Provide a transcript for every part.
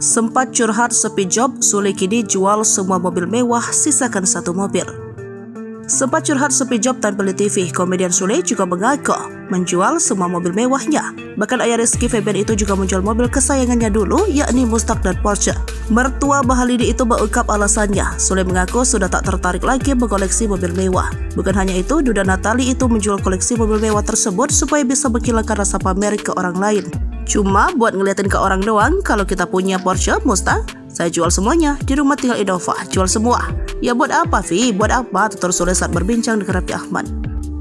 Sempat curhat sepi job, Sule kini jual semua mobil mewah, sisakan satu mobil. Sempat curhat sepi job tampil di TV, komedian Sule juga mengaku menjual semua mobil mewahnya. Bahkan ayah Rizky Febian itu juga menjual mobil kesayangannya dulu, yakni Mustang dan Porsche. Mertua Bahalini itu mengungkap alasannya. Sule mengaku sudah tak tertarik lagi mengoleksi mobil mewah. Bukan hanya itu, Duda Natali itu menjual koleksi mobil mewah tersebut supaya bisa menghilangkan rasa pamer ke orang lain. Cuma buat ngeliatin ke orang doang, kalau kita punya Porsche, Mustang, saya jual semuanya, di rumah tinggal Innova, jual semua. Ya buat apa, Vi? Buat apa? Tutur Sule saat berbincang dengan Raffi Ahmad.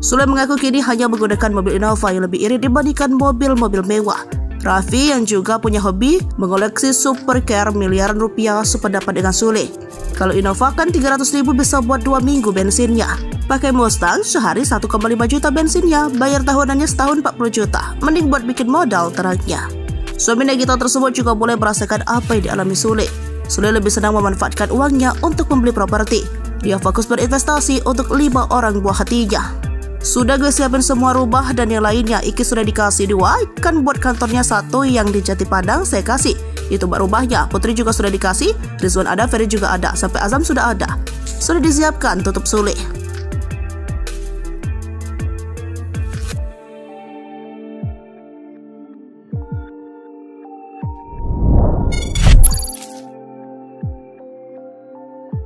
Sule mengaku kini hanya menggunakan mobil Innova yang lebih irit dibandingkan mobil-mobil mewah. Raffi yang juga punya hobi mengoleksi supercar miliaran rupiah sependapat dengan Sule. Kalau Innova kan 300.000 bisa buat 2 minggu bensinnya. Pakai Mustang sehari 1,5 juta bensinnya, bayar tahunannya setahun 40 juta. Mending buat bikin modal, terangnya. Suami Nagita tersebut juga boleh merasakan apa yang dialami Sule. Sule lebih senang memanfaatkan uangnya untuk membeli properti. Dia fokus berinvestasi untuk 5 orang buah hatinya. Sudah gue siapin semua rumah dan yang lainnya. Iki sudah dikasih 2, kan buat kantornya 1 yang di Jati Padang saya kasih. Itu buat rumahnya. Putri juga sudah dikasih, Rizwan ada, Ferry juga ada, sampai Azam sudah ada. Sudah disiapkan, tutup Sule.